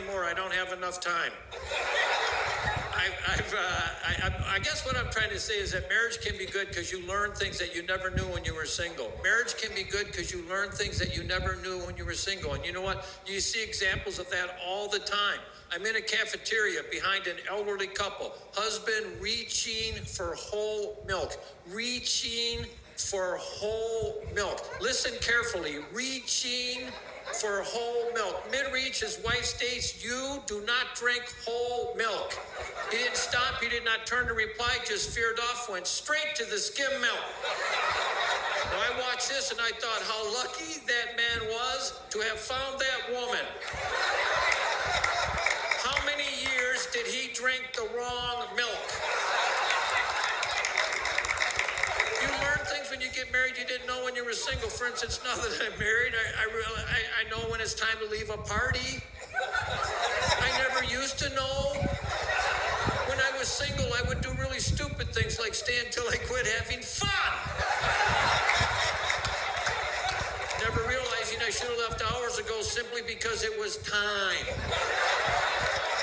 anymore. I don't have enough time. I guess what I'm trying to say is that marriage can be good because you learn things that you never knew when you were single. Marriage can be good because you learn things that you never knew when you were single. And you know what? You see examples of that all the time. I'm in a cafeteria behind an elderly couple. Husband reaching for whole milk. Reaching for whole milk. Listen carefully. Reaching for whole milk. Mid-reach, his wife states, "You do not drink whole milk." He didn't stop. He did not turn to reply, just veered off, went straight to the skim milk. Now, I watched this and I thought how lucky that man was to have found that woman. How many years did he drink the wrong milk? You learn things when you get married you didn't know when you were single. For instance, now that I'm married, I know when it's time to leave a party. I never used to know. When I was single, I would do really stupid things like stay until I quit having fun. Never realizing I should have left hours ago simply because it was time.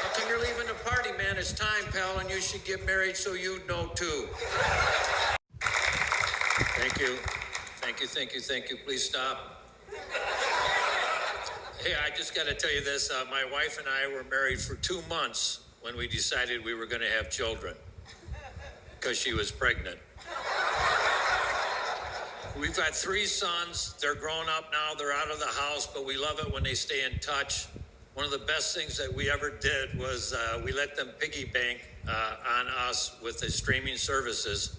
How come you're leaving the party, man? It's time, pal, and you should get married so you know too. Thank you. Thank you, thank you, thank you. Please stop. Hey, I just got to tell you this. My wife and I were married for 2 months when we decided we were going to have children because she was pregnant. We've got 3 sons. They're grown up now. They're out of the house, but we love it when they stay in touch. One of the best things that we ever did was we let them piggy bank on us with the streaming services.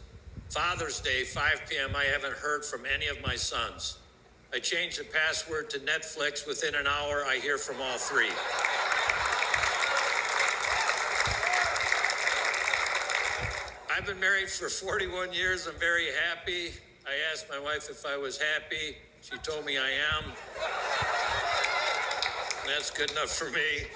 Father's Day, 5 p.m., I haven't heard from any of my sons. I changed the password to Netflix. Within an hour, I hear from all 3. I've been married for 41 years. I'm very happy. I asked my wife if I was happy. She told me I am. That's good enough for me.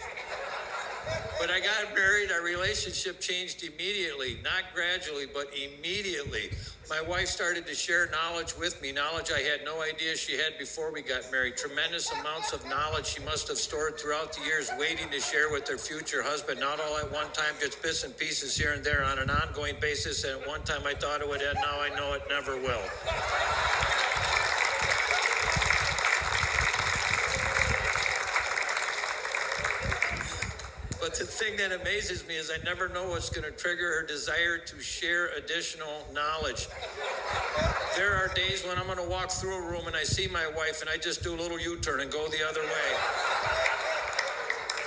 When I got married, our relationship changed immediately, not gradually, but immediately. My wife started to share knowledge with me, knowledge I had no idea she had before we got married. Tremendous amounts of knowledge she must have stored throughout the years, waiting to share with her future husband, not all at one time, just bits and pieces here and there on an ongoing basis. And at one time I thought it would end, now I know it never will. But the thing that amazes me is I never know what's going to trigger her desire to share additional knowledge. There are days when I'm going to walk through a room and I see my wife and I just do a little U-turn and go the other way.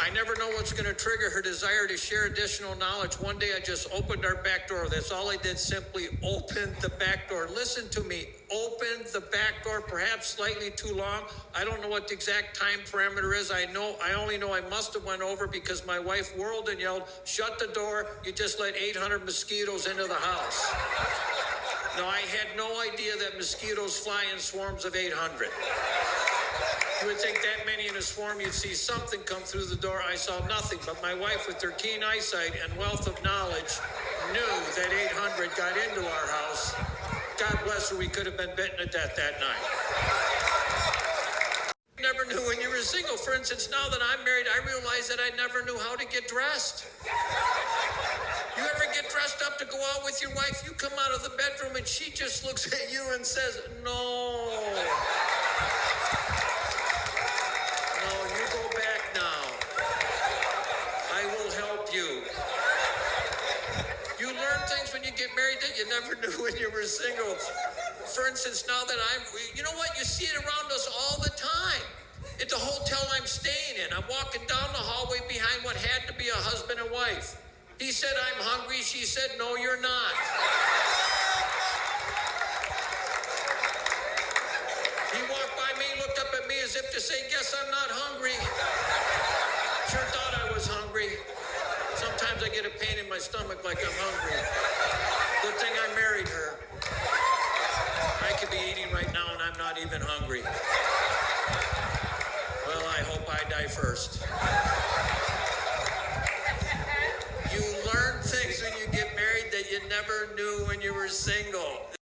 I never know what's going to trigger her desire to share additional knowledge. One day I just opened our back door. That's all I did, simply opened the back door. Listen to me, opened the back door, perhaps slightly too long. I don't know what the exact time parameter is. I only know I must have went over because my wife whirled and yelled, "Shut the door, you just let 800 mosquitoes into the house." Now, I had no idea that mosquitoes fly in swarms of 800. You would think that many in a swarm, you'd see something come through the door. I saw nothing, but my wife, with her keen eyesight and wealth of knowledge, knew that 800 got into our house. God bless her, we could have been bitten to death that night. You never knew when you were single. For instance, now that I'm married, I realize that I never knew how to get dressed. You ever get dressed up to go out with your wife? You come out of the bedroom and she just looks at you and says, "No. When you get married that you never knew when you were single. For instance, now that you know what? You see it around us all the time. At the hotel I'm staying in, I'm walking down the hallway behind what had to be a husband and wife. He said, "I'm hungry." She said, "No, you're not." He walked by me, looked up at me as if to say, "Guess I'm not hungry." Sure thought I was hungry. Sometimes I get a pain in my stomach like I'm hungry. Good thing I married her. I could be eating right now and I'm not even hungry. Well, I hope I die first. You learn things when you get married that you never knew when you were single.